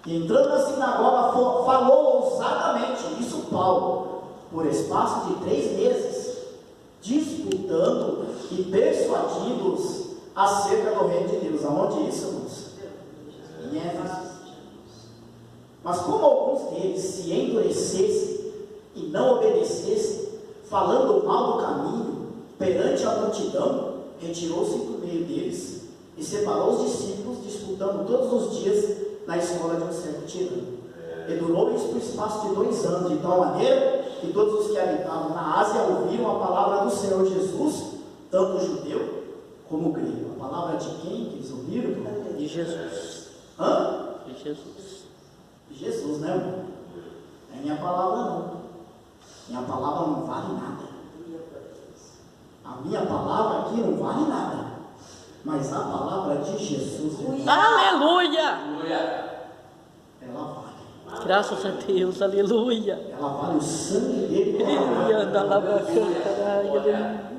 E entrando na sinagoga, falou ousadamente, isso Paulo, por espaço de 3 meses, disputando e persuadindo-os acerca do reino de Deus. Aonde isso, irmãos? Em Éfeso. Mas como alguns deles se endurecessem e não obedecessem, falando mal do caminho perante a multidão, retirou-se do meio deles e separou os discípulos, disputando todos os dias na escola de um certo tirano. E durou isso por espaço de 2 anos, de tal maneira que todos os que habitavam na Ásia ouviram a palavra do Senhor Jesus, tanto judeu como grego. A palavra de quem que eles ouviram? De Jesus. Hã? De Jesus. De Jesus, né, irmão? Não é minha palavra, não. Minha palavra não vale nada. A minha palavra aqui não vale nada. Mas a palavra de Jesus, Aleluia! ela vale. Graças a Deus, aleluia. Ela vale o sangue dele.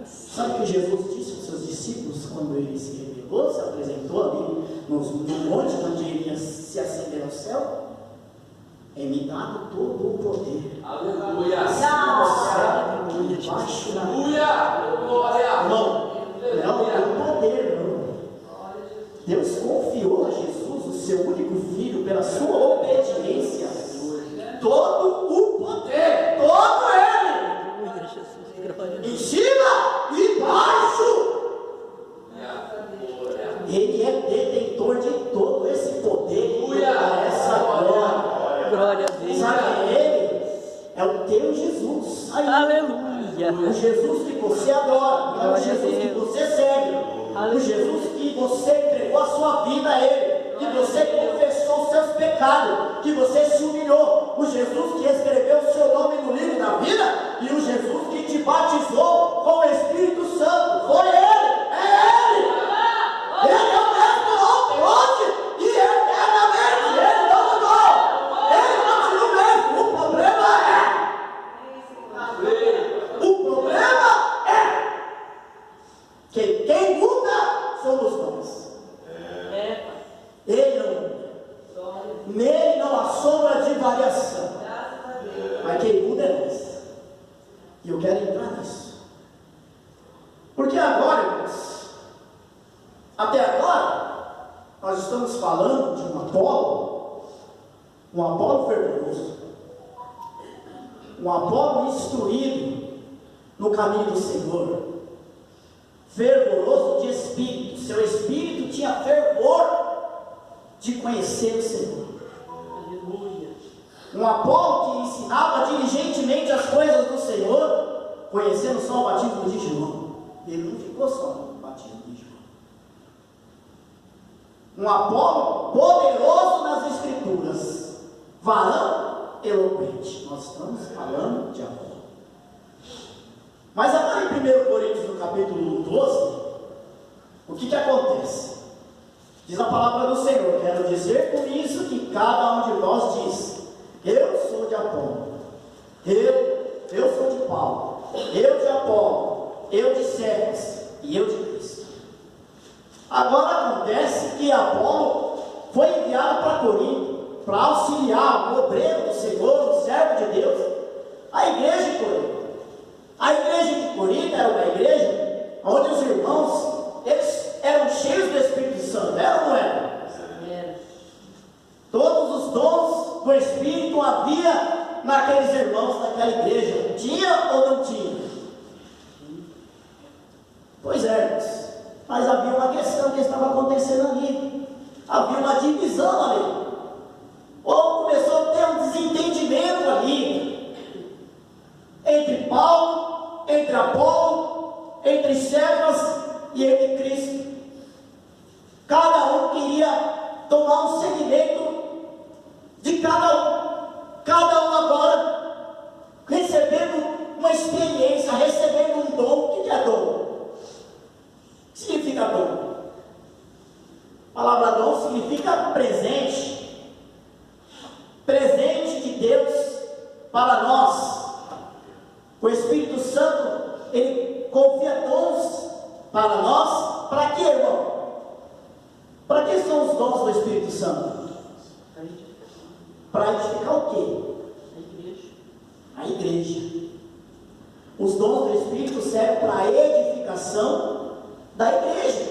Sabe o que Jesus disse aos seus discípulos quando ele se revelou, se apresentou ali no monte onde ele ia se ascender ao céu? É-me dado todo o poder. Aleluia! Acima do céu, embaixo da terra. Não é o poder, não. Deus confiou a Jesus, o seu único filho, pela sua obediência, todo o poder, todo ele, em cima e embaixo. Ele é detentor de todo esse poder, toda essa glória. Glória a Deus. Sabe, ele é o teu Jesus. Aí, Aleluia. o Jesus que você adora, é o Jesus que você segue, o Jesus que você entregou a sua vida a Ele, que você confessou os seus pecados, que você se humilhou, o Jesus que escreveu o seu nome no livro da vida, e o Jesus que te batizou com o Espírito Santo. Foi Ele, é Ele. Ele é o mesmo ontem, hoje e eternamente. Ele não mudou. Ele continua o mesmo. O problema é que quem muda somos nós. Ele não muda. Nele não há sombra de variação. Mas quem muda é nós. E eu quero entrar nisso. Porque agora, irmãos, até agora, nós estamos falando de um Apolo fervoroso, um Apolo instruído no caminho do Senhor, fervoroso de espírito. Seu espírito tinha fervor de conhecer o Senhor. Aleluia. Um Apolo que ensinava diligentemente as coisas do Senhor, conhecendo só o batismo de João. Ele não ficou só no batismo de João. Um Apolo poderoso nas Escrituras, varão eloquente. Nós estamos falando de Apolo. Mas agora em 1 Coríntios, no capítulo 12, o que acontece? Diz a palavra do Senhor: quero dizer com isso que cada um de nós diz: eu sou de Apolo, eu sou de Paulo, eu de Apolo, eu de Cefas e eu de Cristo. Agora acontece que Apolo foi enviado para Corinto para auxiliar o obreiro do Senhor, o servo de Deus, a igreja de Corinto. A igreja de Corinto era uma igreja onde os irmãos, eles eram cheios do Espírito Santo, eram ou não eram? Todos os dons do Espírito havia naqueles irmãos, naquela igreja. Tinha ou não tinha? Pois é, mas havia uma questão que estava acontecendo ali. Havia uma divisão ali. Ou começou a ter um desentendimento ali entre Paulo, entre Apolo, entre Cefas e entre Cristo. Cada um queria tomar um segmento de cada um agora recebendo uma experiência, recebendo um dom. O que é dom? O que significa dom? A palavra dom significa presente, presente de Deus para nós. O Espírito Santo, ele confia dons para nós. Para quê, irmão? Para que são os dons do Espírito Santo? Para edificar o quê? A igreja. A igreja. Os dons do Espírito servem para a edificação da igreja.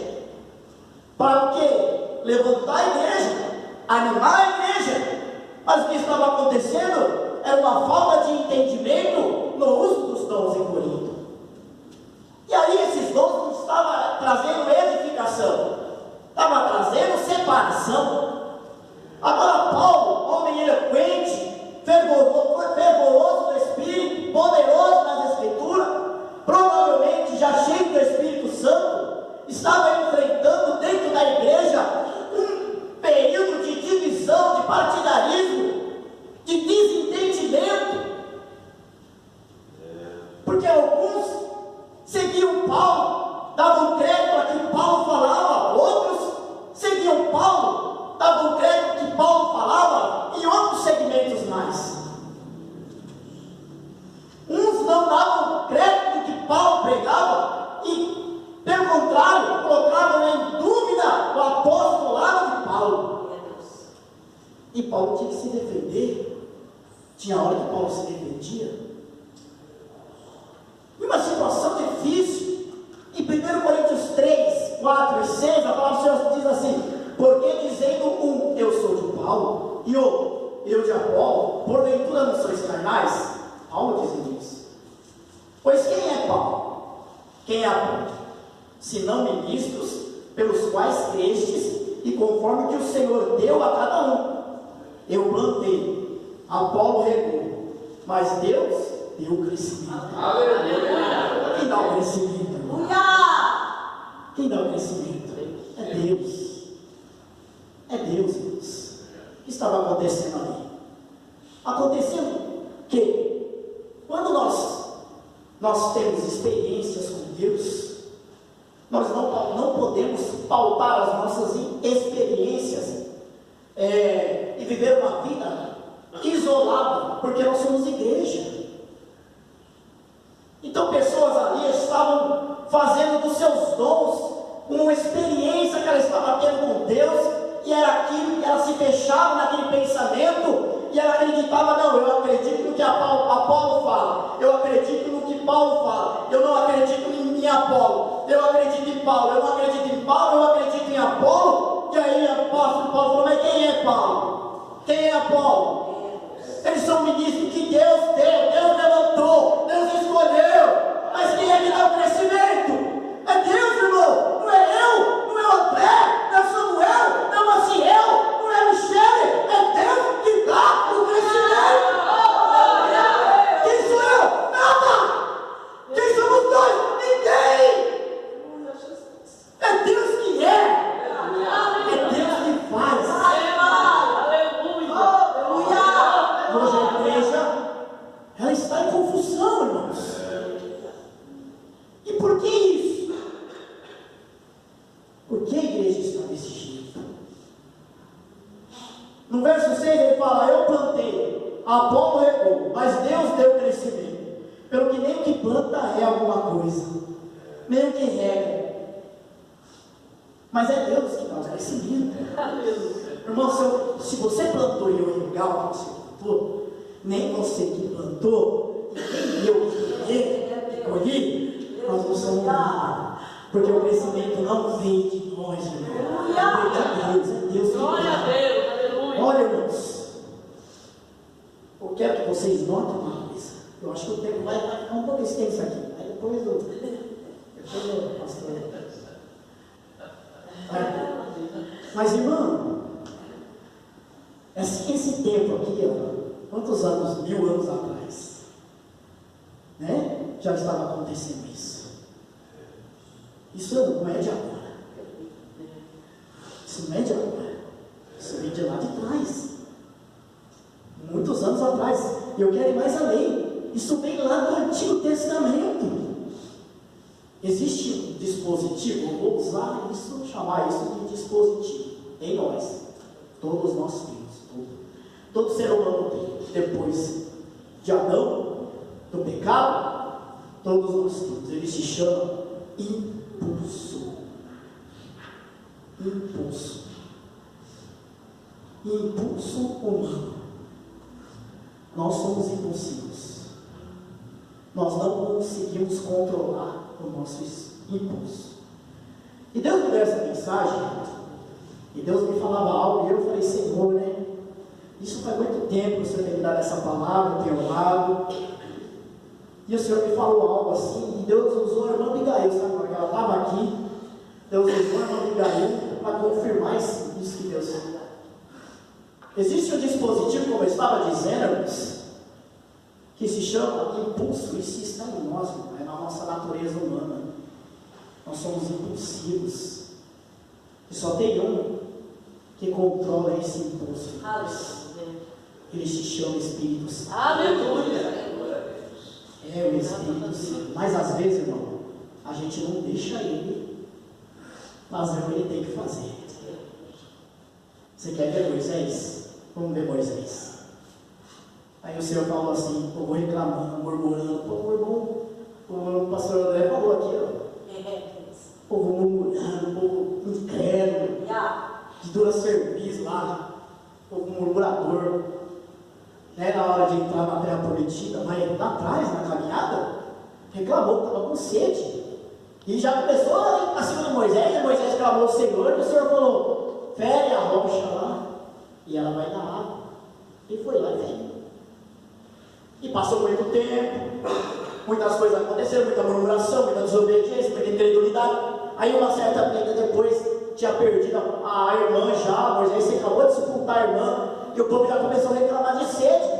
Para o quê? Levantar a igreja, animar a igreja. Mas o que estava acontecendo era uma falta de entendimento no uso dos dons em Corinto. E aí esses dons não estavam trazendo edificação, estava trazendo separação. Agora Paulo, homem eloquente, fervoroso do Espírito, poderoso nas Escrituras, provavelmente já cheio do Espírito Santo, estava enfrentando dentro da igreja um período de divisão, de partidarismo, de desentendimento, porque alguns seguiam Paulo, davam crédito a que Paulo falava, outros seguiam Paulo, davam crédito que Paulo falava, e outros segmentos mais. Uns não davam crédito que Paulo pregava, e pelo contrário, colocavam em dúvida o apostolado de Paulo. E Paulo tinha que se defender. Tinha hora que Paulo se defendia. Em uma situação difícil, em 1 Coríntios 3, 4 e 6, a palavra do Senhor diz assim: porque dizendo um, eu sou de Paulo, e outro, eu de Apolo, porventura não sois carnais? Paulo diz isso. Pois quem é Paulo? Quem é Apolo? Senão ministros pelos quais crestes, e conforme que o Senhor deu a cada um. Eu plantei, Apolo regou, mas Deus deu o crescimento. Aleluia! Quem dá o crescimento? Quem dá o crescimento? É Deus. É Deus, Deus. O que estava acontecendo ali? Acontecendo que, quando nós temos experiências com Deus, nós não podemos pautar as nossas experiências e viver uma vida isolada, porque nós somos igreja. Então pessoas ali estavam fazendo dos seus dons uma experiência que ela estava tendo com Deus, e era aquilo que ela se fechava naquele pensamento, e ela acreditava: não, eu acredito no que Apolo fala, eu acredito no que Paulo fala, eu não acredito em Apolo, eu acredito em Paulo, eu não acredito em Paulo, eu acredito em Apolo. E aí o apóstolo Paulo falou: mas quem é Paulo? Quem é Apolo? Eles são ministros que Deus deu, Deus levantou, Deus escolheu. Mas quem é que dá o crescimento? É Deus, irmão. Não é eu, não é o André, não é Samuel, não é Maciel, não é Michele. É Deus que dá o crescimento. Quem sou eu? Nada. Quem somos nós? Ninguém. É Deus que é. É Deus que faz. Hoje a igreja, ela está em confusão, irmãos. E por que isso? Por que a igreja está desse jeito? No verso 6 ele fala: eu plantei, Apolo regou, mas Deus deu crescimento. Pelo que nem o que planta é alguma coisa, nem o que rega, mas é Deus que dá o crescimento. Irmão, se você plantou e eu regar o que você plantou, nem você que plantou, nem eu que colhi, nós não somos nada. Porque o crescimento não vem de nós, irmão. Vem de Deus, é Deus que glória a Deus, aleluia. Olha, irmãos, eu quero que vocês notem uma coisa. Eu acho que o tempo vai ficar um pouco extenso aqui. Aí depois eu pastor. Mas, irmão, esse tempo aqui, ó, quantos anos, 1000 anos atrás, né? Já estava acontecendo isso. Isso não é de agora. Isso não é de agora. Isso vem de lá de trás. Muitos anos atrás. E eu quero ir mais além. Isso vem lá do Antigo Testamento. Existe um dispositivo, eu vou usar isso, chamar isso de dispositivo, em nós. Todos nós temos. Todo ser humano tem. Depois de Adão, do pecado, todos nós temos. Ele se chama impulso. Impulso. Impulso humano. nós somos impulsivos. Nós não conseguimos controlar o nosso impulso. E Deus me deu essa mensagem, e Deus me falava algo, e eu falei, Senhor, né? Isso faz muito tempo que o Senhor tem me dado essa palavra, eu tenho orado. E o Senhor me falou algo assim, e Deus usou a irmã Abigail, sabe? Porque ela estava aqui, Deus usou a irmã Abigail para confirmar isso que Deus falou. Existe um dispositivo, como eu estava dizendo, irmãos, que se chama impulso, isso está em nós, é na nossa natureza humana. Nós somos impulsivos. E só tem um que controla esse impulso. Ele se chama Espírito Santo. Aleluia! É o Espírito Santo. Mas às vezes, irmão, a gente não deixa ele fazer o que ele tem que fazer. Você quer ver Moisés? Vamos ver Moisés. Aí o Senhor falou assim, o povo reclamando, murmurando. O pastor André falou aqui, ó. O povo murmurando, o povo incrédulo, de dura serviço lá, o povo murmurador. Né, na hora de entrar na terra prometida, mas lá atrás, na caminhada, reclamou, estava com sede. E já começou a cima de Moisés, e Moisés clamou ao Senhor, e o Senhor falou, fere a rocha lá, e ela vai dar água. E foi lá e veio. E passou muito tempo, muitas coisas aconteceram, muita murmuração, muita desobediência, muita incredulidade. Aí uma certa feita depois, tinha perdido a irmã já, Moisés se acabou de sepultar a irmã, e o povo já começou a reclamar de sede.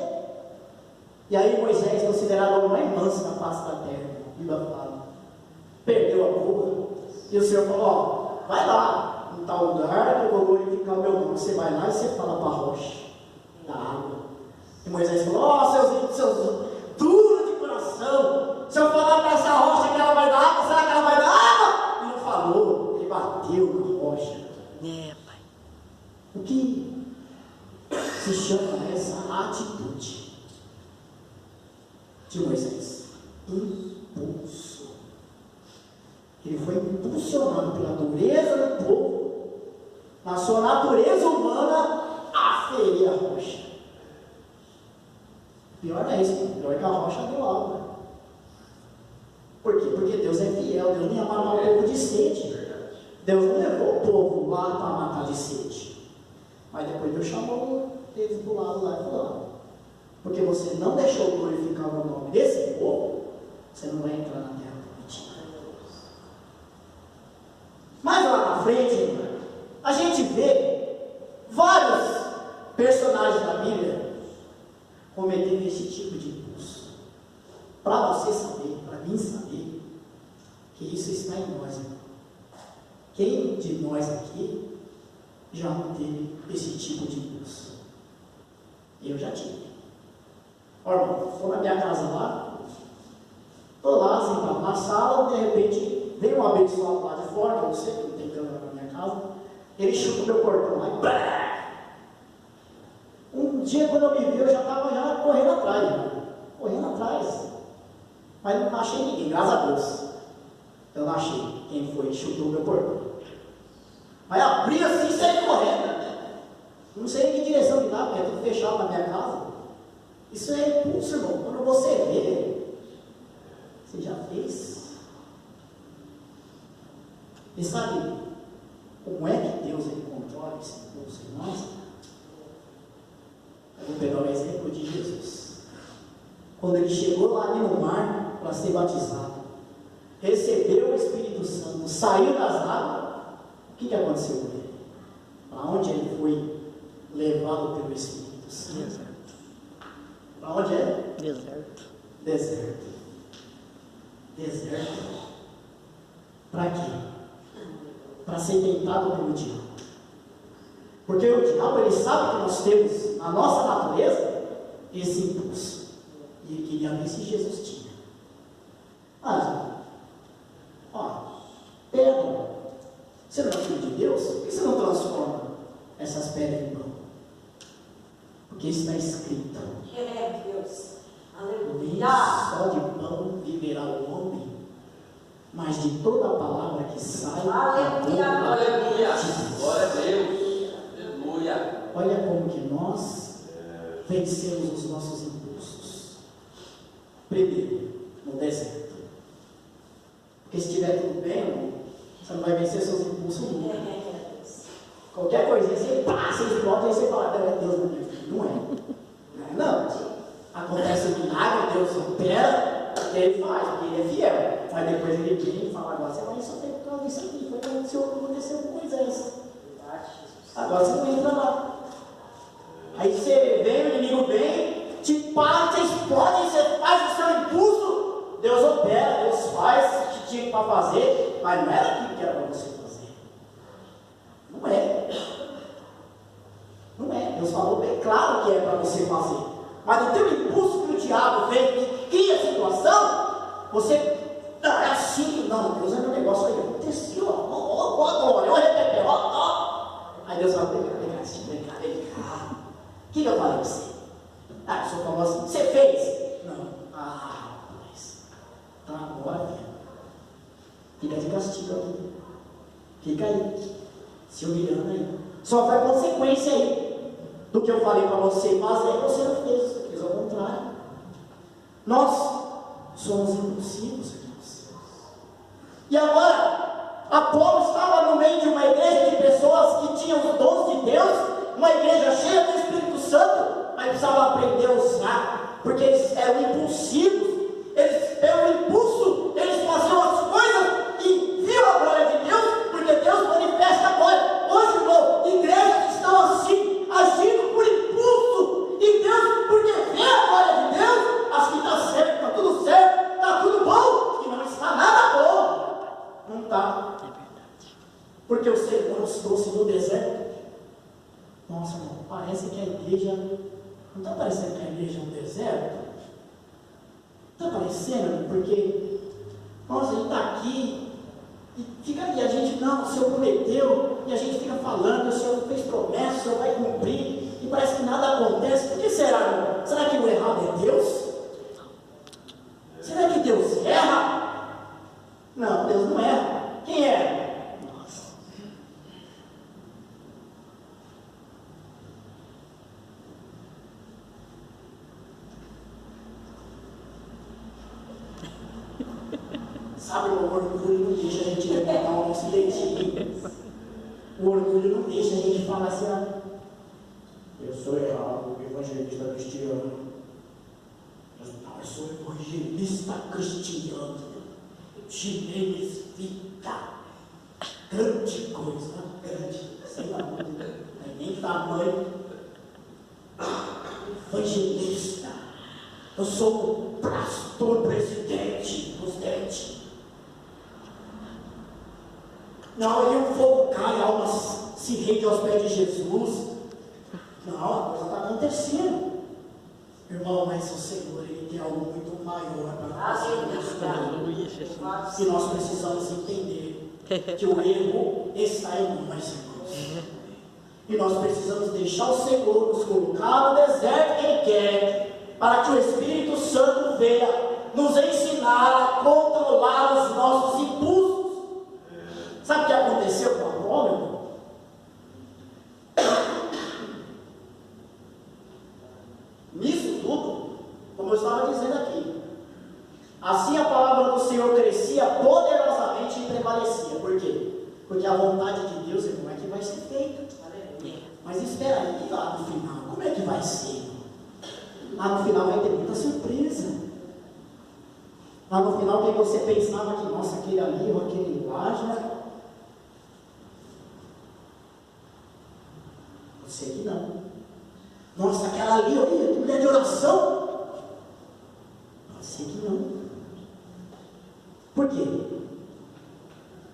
E aí Moisés, considerado o mais manso na face da terra, a Bíblia fala, perdeu a boca. E o Senhor falou, ó, vai lá, em tal lugar, que eu vou glorificar o meu nome. Você vai lá e você fala para a rocha da água. E Moisés falou, ó, seus duros de coração, se eu falar para essa rocha que ela vai dar água, será que ela vai dar água? E não falou, ele bateu na rocha. Pai. O que se chama essa atitude de Moisés? Impulso. Ele foi impulsionado pela dureza do povo, na sua natureza humana, a ferir a rocha. Pior não é isso, pior é que a rocha deu água. Por quê? Porque Deus é fiel, Deus não ia matar o povo de sede. Deus não levou o povo lá para matar de sede. Mas depois Deus chamou eles do lado lá e falou, porque você não deixou glorificar o nome desse povo, você não vai entrar na terra prometida. Mas lá na frente, a gente vê vários personagens da Bíblia cometendo esse tipo de impulso. Para você saber, para mim saber, que isso está em nós, irmão. Quem de nós aqui já não teve esse tipo de impulso? Eu já tive. Olha, estou na minha casa lá, estou lá sentado na sala, de repente vem um abençoado lá de fora, que eu não sei, que não tem câmera na minha casa, ele chuta o meu portão lá e pá! Um dia quando eu me vi, eu já estava correndo atrás, mas não achei ninguém, graças a Deus. Eu não achei quem foi que chutou o meu portão. Aí abri assim e saí correndo. Não sei em que direção que dá, porque é tudo fechado na minha casa. Isso é impulso, irmão. Quando você vê, você já fez. E sabe como é que Deus controla esse impulso em nós? Eu vou pegar o exemplo de Jesus. Quando ele chegou lá no mar para ser batizado, recebeu o Espírito Santo, saiu das águas, o que aconteceu com ele? Para onde ele foi levado pelo Espírito Santo? Deserto. Para onde é? Deserto. Deserto. Para quê? Para ser tentado pelo diabo. Porque o diabo, ele sabe que nós temos na nossa natureza esse impulso. E ele queria ver se Jesus tinha. Mas, pedra. Você não é filho de Deus? Por que você não transforma essas pedras em pão? Porque está escrito. Deus. Nem Aleluia. só de pão viverá o homem, mas de toda a palavra que sai da boca Aleluia. de Deus. Glória a Deus. Aleluia. Olha como que nós vencemos os nossos impulsos. Primeiro, no deserto. Porque se estiver tudo bem, você não vai vencer seus impulsos nunca. Qualquer coisinha, você passa, você explode, e você fala, é Deus na minha vida. Não é. Não. Acontece um milagre, Deus opera, ele faz, porque ele é fiel. Mas depois ele vem e fala, agora você vai sofrer por causa disso aqui. Foi o que aconteceu com Moisés. Agora você não entra lá. Aí você vem, o inimigo vem, te para, você explode, você faz o seu impulso. Deus opera, Deus faz o que tinha para fazer, mas não era aquilo que era para você fazer. Não é. Não é. Deus falou bem claro que é para você fazer. Mas no teu impulso que o diabo vem e cria a situação, você é assim, não, Deus é meu negócio aí, aconteceu, ó, glória, ó, repete, ó. Aí Deus fala, vem cá. O que eu falei para você? O senhor falou assim, você fez? Não. Mas, tá, agora, filho. Fica de castigo aqui. Fica aí, se humilhando aí. Só vai consequência aí do que eu falei para você fazer, você não fez. Fez ao contrário. Nós somos impulsivos, irmãos. E agora, Apolo estava no meio de uma igreja de pessoas que tinham os dons de Deus, uma igreja cheia do Espírito Santo, mas precisava aprender a usar, porque eles eram impulsivos, eles eram impulso, eles faziam as coisas e viam a glória de Deus, porque Deus manifesta a glória. Hoje, irmão, igrejas estão assim, agindo por impulso, e Deus, porque vê a glória de Deus, acho que está certo, está tudo certo, está tudo bom, e não está nada bom. Não está. Porque o Senhor nos trouxe no deserto. Nossa, irmão, parece que a igreja, não está parecendo que a igreja é um deserto? Está parecendo, porque, nossa, a gente está aqui, e fica ali, a gente, não, o Senhor prometeu, e a gente fica falando, o Senhor fez promessa, o Senhor vai cumprir, e parece que nada acontece. Por que será, irmão? Será que o errado é Deus? Será que Deus erra? Não, Deus não erra. Quem erra? Sabe, o orgulho não deixa a gente levantar um dentinho. O orgulho não deixa a gente falar assim, eu sou errado, evangelista cristiano. Eu sou evangelista cristiano. Chinês fica grande coisa, grande, sei lá, não é nem tamanho. Evangelista. Eu sou o pastor presidente dos dentes. Não, e o fogo cai, almas se rendem aos pés de Jesus. Não, a coisa está acontecendo. Irmão, mas o Senhor, Ele tem algo muito maior para nós. E nós precisamos entender que o erro está em nós, irmãos. E nós precisamos deixar o Senhor nos colocar no deserto que Ele quer, para que o Espírito Santo venha nos ensinar a controlar os nossos impulsos. Sabe o que aconteceu com Apolo, irmão? Nisso tudo, como eu estava dizendo aqui, assim a palavra do Senhor crescia poderosamente e prevalecia. Por quê? Porque a vontade de Deus, irmão, é que vai ser feita. Mas espera aí, lá no final, como é que vai ser? Lá no final vai ter muita surpresa. Lá no final, quem você pensava que, nossa, aquele ali ou aquele lá já... Você que não. Nossa, aquela ali, olha, que mulher de oração. Você que não. Por quê?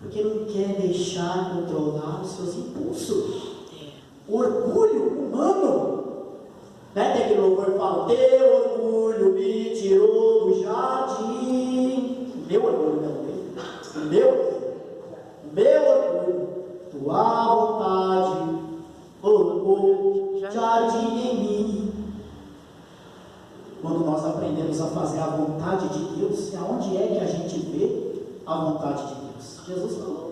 Porque não quer deixar controlar os seus impulsos. O orgulho humano. Né? Tem aquele louvor que fala, teu orgulho me tirou do jardim. Meu orgulho, meu orgulho, tua vontade, o jardim em mim. Quando nós aprendemos a fazer a vontade de Deus, aonde é que a gente vê a vontade de Deus? Jesus falou.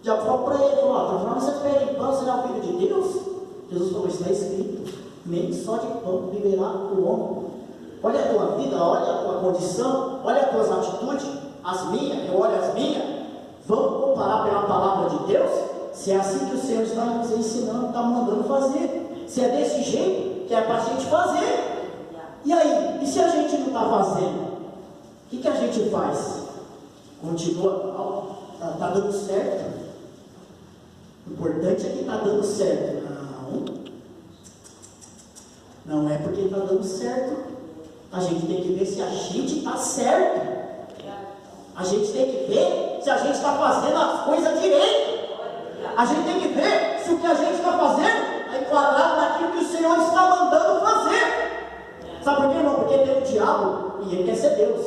Já falou para ele, tá falando, você pede pão, você não é o filho de Deus? Jesus falou, está escrito, nem só de pão viverá o homem, olha a tua vida, olha a tua condição, olha as tuas atitudes, as minhas, eu olho as minhas. Vamos comparar pela palavra de Deus? Se é assim que o Senhor está nos ensinando, está mandando fazer. Se é desse jeito que é para a gente fazer. E aí? E se a gente não está fazendo? O que a gente faz? Continua mal? Está dando certo? O importante é que está dando certo. Não é porque está dando certo. A gente tem que ver se a gente está certo. A gente tem que ver se a gente está fazendo as coisas direito. A gente tem que ver se o que a gente está fazendo é enquadrado naquilo que o Senhor está mandando fazer. Sabe por quê, irmão? Porque tem o diabo e ele quer ser Deus.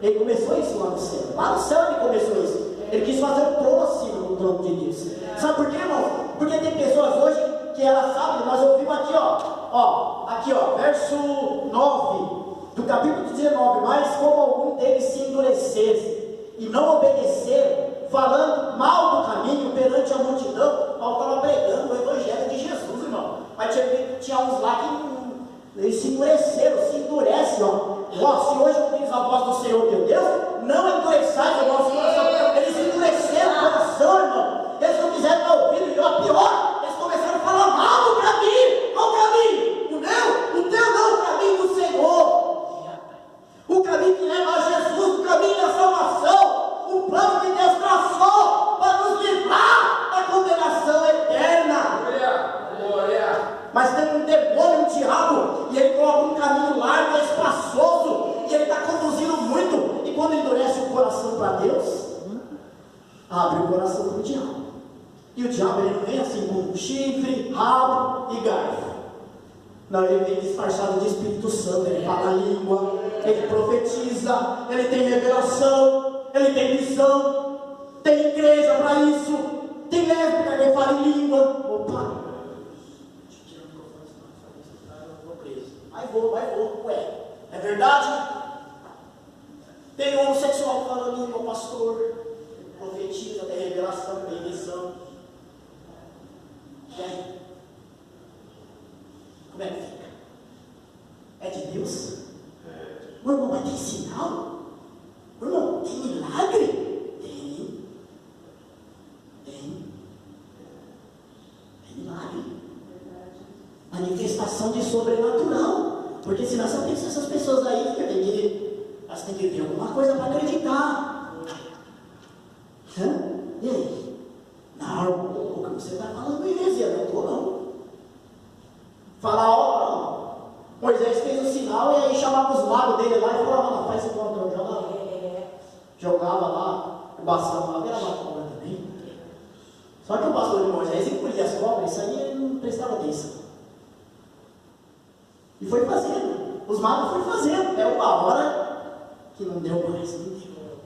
Ele começou isso lá no céu. Lá no céu ele começou isso. Ele quis fazer um trono acima do trono de Deus. Sabe por quê, irmão? Porque tem pessoas hoje que elas sabem, nós ouvimos aqui, aqui, verso 9 do capítulo 19. Mas como algum deles se endurecesse e não obedeceram, falando mal do caminho perante a multidão, Paulo estava pregando o evangelho de Jesus, irmão. Mas tinha uns lá que eles se endureceram, se endurecem, se hoje ouvimos a voz do Senhor teu Deus, não endureçais o nosso coração. Eles endureceram o coração, irmão. Eles não quiseram estar ouvindo, e pior, eles começaram a falar mal do caminho. Qual caminho? O meu? O teu não, o caminho do Senhor. O caminho que leva a Jesus, o caminho da salvação. O plano que Deus traçou para nos livrar da condenação eterna. Mas tem um demônio, um diabo, e ele coloca um caminho largo, espaçoso, e ele está conduzindo muito. E quando endurece o coração para Deus, abre o coração para o diabo. E o diabo ele não vem assim com chifre, rabo e garfo. Não, ele vem disfarçado de Espírito Santo. Ele fala a língua, ele profetiza, ele tem revelação, ele tem visão, tem igreja para isso, tem lésbica que fala em língua. Opa! Vou, ué, é verdade? Tem homossexual que fala língua, pastor, profetiza, tem revelação, tem visão. E aí? Como é que fica? É de Deus? Meu irmão, mas tem sinal? Meu irmão, tem milagre? Tem milagre. Manifestação de sobrenatural. Porque senão essas pessoas aí, elas têm que ver alguma coisa para acreditar. E aí? Não, o que você está falando é heresia, não estou não. Falar, Moisés fez o sinal e aí chamava os magos dele lá e falava, não, faz esse controle, jogava lá, o bastão lá, virava a cobra também. Só que o pastor de Moisés encolhia as cobras, isso aí ele não prestava atenção. E foi fazendo, os magos foram fazendo, até uma hora que não deu mais, não deu.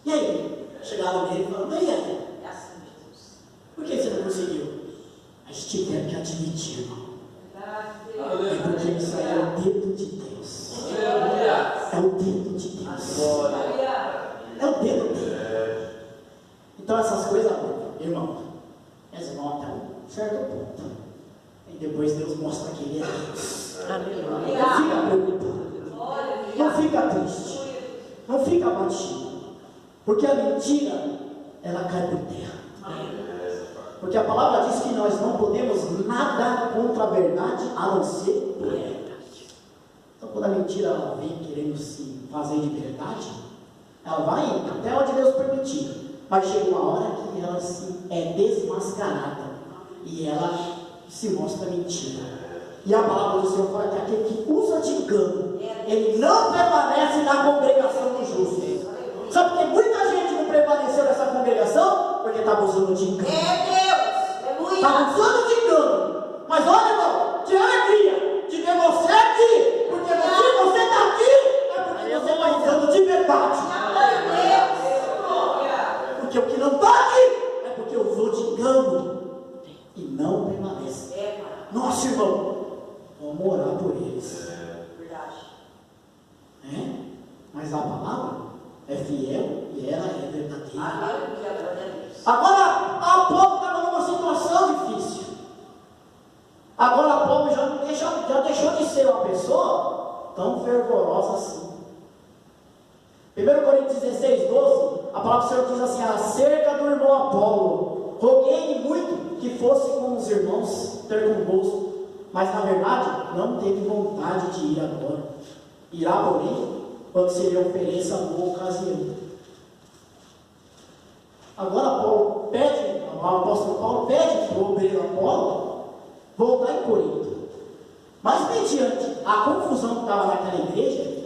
E aí? Chegaram nele e falaram, e aí? Por que você não conseguiu? Mas tiveram que admitir, irmão. É porque isso aí é o dedo de Deus. É o dedo de Deus. É o dedo dele. Então essas coisas, irmão, elas vão até um certo ponto. E depois Deus mostra que Ele é Deus. Não fica preocupado. Não fica triste. Não fica abatido. Porque a mentira, ela cai por terra. Porque a palavra diz que nós não podemos nada contra a verdade, a não ser por ela. Então quando a mentira ela vem querendo se fazer de verdade, ela vai até onde Deus permitir. Mas chega uma hora que ela é desmascarada. E ela se mostra mentira. E a palavra do Senhor fala que aquele que usa de engano, ele não permanece na congregação dos justos. Sabe por que muita gente não permaneceu nessa congregação? Porque estava usando de engano. Estava usando de engano. Mas olha, irmão, de alegria de ver você aqui. Porque se você está aqui, é porque você está usando de verdade. Porque o que não está aqui é porque usou de engano e não permanece. Nossa, irmão, vamos orar por eles. Mas a palavra é fiel e ela é verdadeira. Agora, a povo estava numa situação difícil. Agora, a povo já deixou de ser uma pessoa tão fervorosa assim. 1 Coríntios 16, 12, a palavra do Senhor diz assim: acerca do irmão Apolo, roguei-lhe muito que fosse com os irmãos ter convosco, mas na verdade não teve vontade de ir agora. Irá, porém, quando se lhe ofereça a boa ocasião. Agora o apóstolo Paulo pede para o obreiro Apolo voltar em Corinto. Mas mediante a confusão que estava naquela igreja,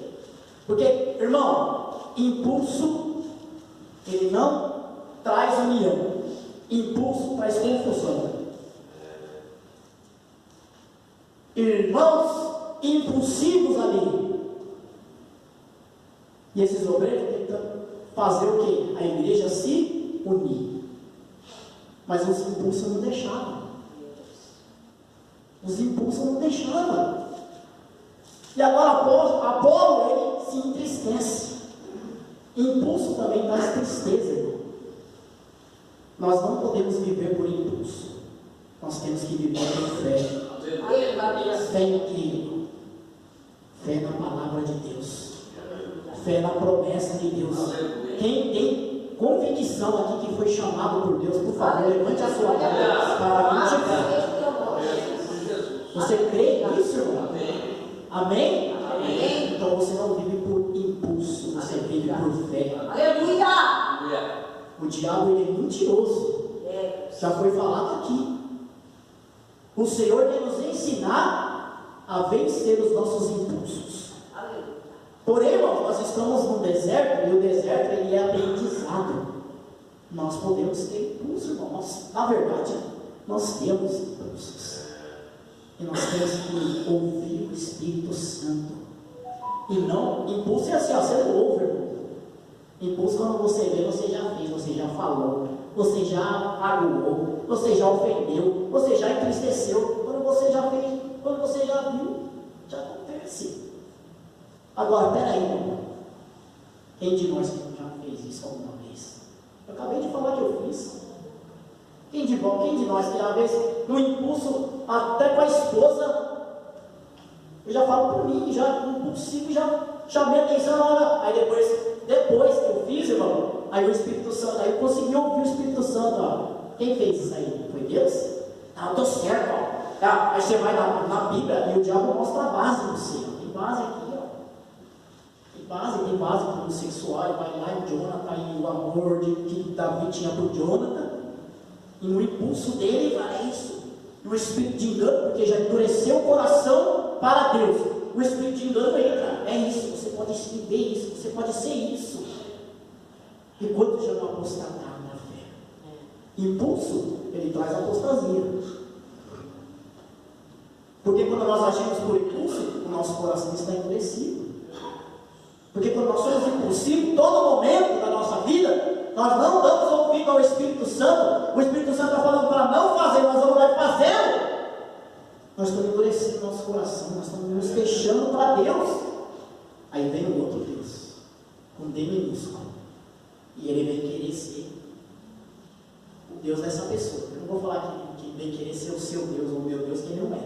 porque, irmão, impulso, ele não traz união. Impulso traz confusão. Irmãos impulsivos ali. E esses obreiros tentam fazer o quê? A igreja se unir. Mas os impulsos não deixavam. Os impulsos não deixavam. E agora Apolo, ele se entristece. Impulso também traz tristeza, irmão. Nós não podemos viver por impulso. Nós temos que viver por fé. Fé em quem? Fé na palavra de Deus. Fé na promessa de Deus. Quem tem convicção aqui que foi chamado por Deus, por favor, levante a sua mão para mim te fé. Você crê nisso, irmão? Amém? Amém? Então você não vive por impulso, você vive por fé. Aleluia! O diabo, ele é mentiroso. Já foi falado aqui. O Senhor quer nos ensinar a vencer os nossos impulsos. Porém, irmãos, nós estamos no deserto, e o deserto, ele é aprendizado. Nós podemos ter impulso, irmão. Na verdade, nós temos impulsos. E nós temos que ouvir o Espírito Santo. E não, impulso é assim, ó, você não ouve, irmão. Impulso, quando você vê, você já fez, você já falou, você já arguou, você já ofendeu, você já entristeceu. Quando você já fez, quando você já viu, já acontece. Agora, peraí, irmão. Quem de nós que já fez isso alguma vez? Eu acabei de falar que eu fiz. Quem de nós que, às vezes, no impulso, até com a esposa, eu já falo por mim, já impulsivo, já chamei a atenção na hora. Aí depois que eu fiz, irmão, aí o Espírito Santo, aí eu consegui ouvir o Espírito Santo, ó. Quem fez isso aí? Foi Deus? Ah, eu tô certo, ó. Ah, aí você vai na Bíblia e o diabo mostra a base do você. Tem base aqui, ó. Tem base para o sexual, vai lá em Jonathan, e o amor que Davi tinha por Jonathan. E no impulso dele, vai isso. E o espírito de engano, porque já endureceu o coração para Deus. O espírito de engano entra. É isso, você pode viver isso, você pode ser isso. E quantos já não apostataram na fé? Impulso, ele traz apostasia. Porque quando nós agimos por impulso, o nosso coração está endurecido. Porque quando nós somos impulsivos, todo momento da nossa vida, nós não damos ouvido ao Espírito Santo. O Espírito Santo está falando para não fazer, nós vamos lá e fazendo. Nós estamos endurecendo nosso coração, nós estamos nos fechando para Deus. Aí vem o outro Deus, com D minúsculo, e ele vem querer ser o Deus dessa pessoa. Eu não vou falar que vem querer ser o seu Deus ou o meu Deus, que ele não é.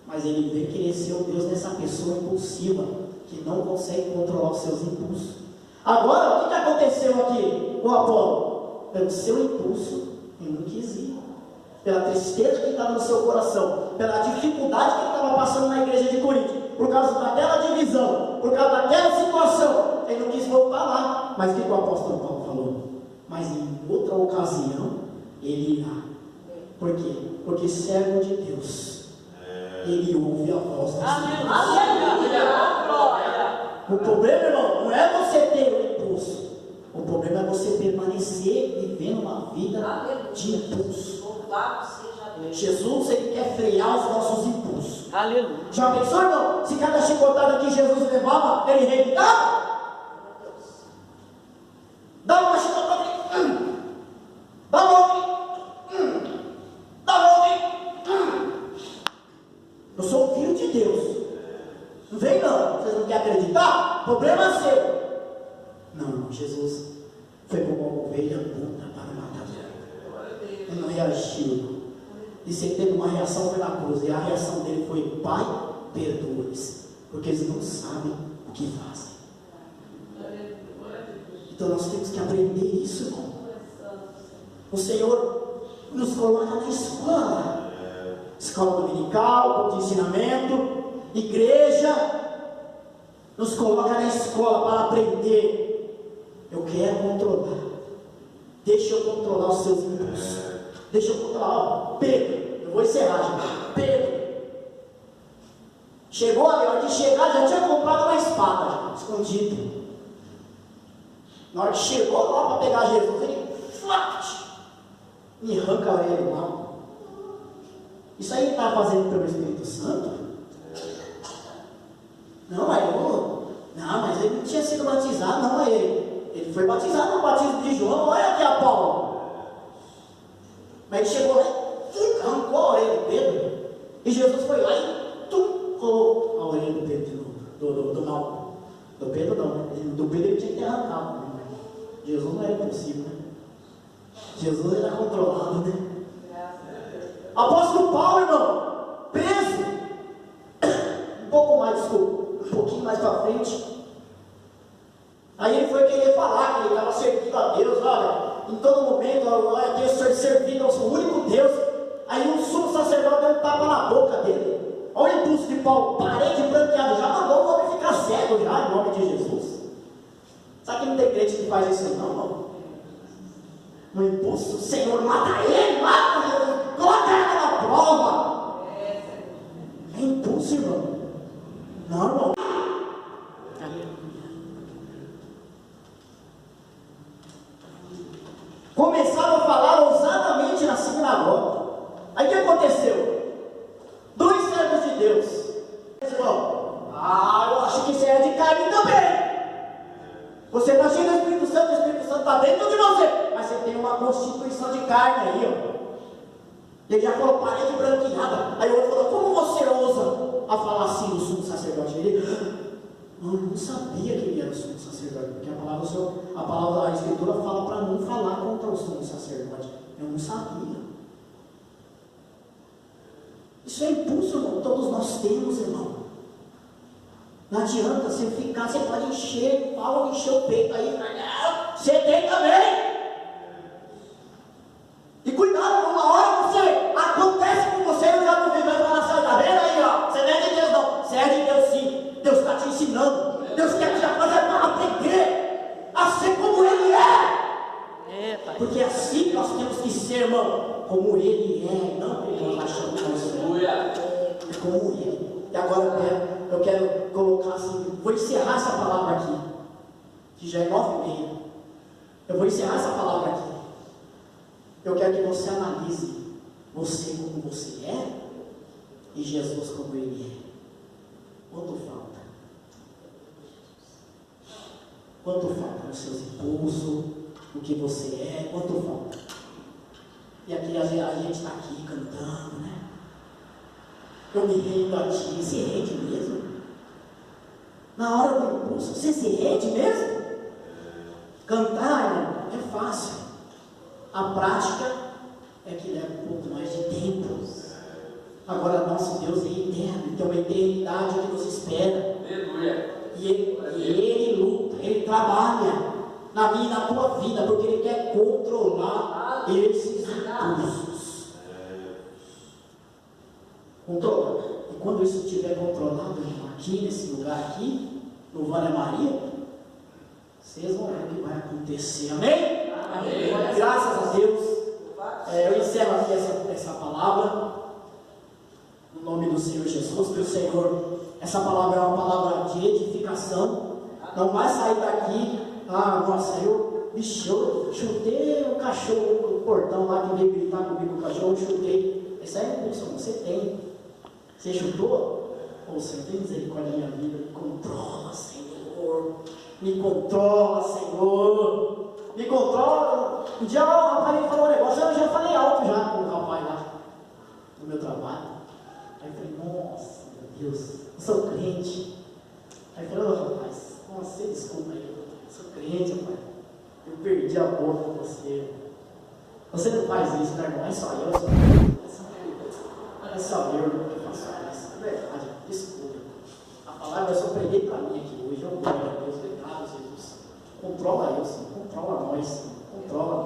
Mas ele vem querer ser o Deus dessa pessoa impulsiva, que não consegue controlar os seus impulsos. Agora, o que aconteceu aqui com Apolo? Pelo seu impulso, ele não quis ir. Pela tristeza que estava no seu coração, pela dificuldade que ele estava passando na igreja de Corinto, por causa daquela divisão, por causa daquela situação, ele não quis voltar lá. Mas o que o apóstolo Paulo falou? Mas em outra ocasião, ele irá. Por quê? Porque servo de Deus, ele ouve a voz do Espírito. O problema, irmão, não é você ter o impulso. O problema é você permanecer vivendo uma vida de impulso. Jesus, ele quer frear os nossos impulsos. Aleluia. Já pensou, irmão? Se cada chicotada que Jesus levava, ele revidava? Dá uma chicotada aqui. Dá uma outra. Dá uma outra. Eu sou filho de Deus. Não vem não, vocês não querem acreditar? Problema é seu. Não, Jesus foi como uma ovelha muda para o matador. Ele não reagiu. E se ele teve uma reação, foi na cruz. E a reação dele foi: Pai, perdoa-lhes, porque eles não sabem o que fazem. Então nós temos que aprender isso, irmão. O Senhor nos coloca na escola, escola dominical, de ensinamento, igreja, nos coloca na escola para aprender. Eu quero controlar. Deixa eu controlar os seus impulsos. Deixa eu controlar. Pedro, eu vou encerrar, gente. Pedro chegou ali, a hora de chegar, já tinha comprado uma espada, escondido. Na hora que chegou lá para pegar Jesus, ele me arranca a orelha do mal. Isso aí ele está fazendo pelo Espírito Santo? Não, mas ele não tinha sido batizado, não, ele foi batizado no batismo de João. Olha aqui a Paulo. Mas ele chegou lá e arrancou a orelha do Pedro. E Jesus foi lá e colocou a orelha do Pedro do mal. Do Pedro não, né? Do Pedro ele tinha que ter arrancado. Né? Jesus não era impossível, né? Jesus era controlado, né? Apóstolo Paulo, irmão, preso. Um pouquinho mais para frente. Aí ele foi querer falar que ele estava servindo a Deus, olha, em todo momento, olha, Deus servindo ao seu único Deus. Aí um sumo sacerdote deu um tapa na boca dele. Olha o impulso de Paulo, parede branqueada, já mandou o homem ficar cego já, em nome de Jesus. Sabe que não tem crente que faz isso aí, não, irmão? No impulso, o Senhor mata ele, coloca ele na prova. É impulso, irmão. Não, irmão. Começaram a falar ousadamente na sinagoga. Aí o que aconteceu? 2 servos de Deus. Irmão, eu acho que você é de carne também. Você está cheio do Espírito Santo, o Espírito Santo está dentro de você. Mas você tem uma constituição de carne aí, ó. Ele já falou parede branqueada. Aí o outro falou, como você ousa a falar assim do sumo sacerdote? Ele, não sabia que ele era o sumo sacerdote, porque a Escritura fala para não falar contra o sumo sacerdote. Eu não sabia. Isso é impulso, irmão. Todos nós temos, irmão. Não adianta você ficar, você pode encher o peito aí, você tem também. E cuidado, uma hora você acontece com você, eu já não vi, vai falar, sai, tá vendo aí, ó? Você não é de Deus, não. Você é de Deus, sim. Deus está te ensinando. Deus quer te fazer para aprender a ser como Ele é. Porque assim nós temos que ser, irmão, como Ele é, não como nós achamos que nós somos. É como Ele. E agora eu quero colocar assim, vou encerrar essa palavra aqui, que já é 9h30. Eu vou encerrar essa palavra aqui. Eu quero que você analise você como você é e Jesus como Ele é. Quanto falta? Quanto falta nos seus impulsos, o que você é, quanto falta? E aqui a gente está aqui cantando, né? Eu me rendo a ti. Se rende mesmo? Na hora do impulso, você se rende mesmo? Cantar, irmão, é fácil. A prática é que leva um pouco mais de tempo. Agora, nosso Deus é eterno, tem uma eternidade que nos espera. E Ele luta, Ele trabalha na minha e na tua vida, porque Ele quer controlar esses impulsos. Controlar. E quando isso estiver controlado, aqui nesse lugar aqui, no Vânia Maria, vocês vão ver o que vai acontecer. Amém? Amém. Graças a Deus. Eu encerro aqui essa palavra. No nome do Senhor Jesus, que o Senhor, essa palavra é uma palavra de edificação. Não vai sair daqui, nossa, eu chutei o cachorro, o portão lá que veio gritar comigo, o cachorro, eu chutei. Isso é impulso, você tem. Você chutou? Ou Senhor, tem misericórdia da minha vida, me controla, Senhor. Me controla, Senhor. Me controla. Um dia o rapaz me falou um negócio, eu já falei alto já com o rapaz lá no meu trabalho. Aí eu falei, nossa, meu Deus, eu sou crente. Aí eu falei, rapaz, nossa, desculpa aí, eu sou crente, rapaz. Eu perdi a boca com você. Você não faz isso, né, irmão? É só eu, É só eu que faço isso. É verdade, desculpa. A palavra eu preguei para mim aqui hoje, eu glória a Deus, obrigado, Jesus. Controla eu, Senhor, controla nós, Senhor, controla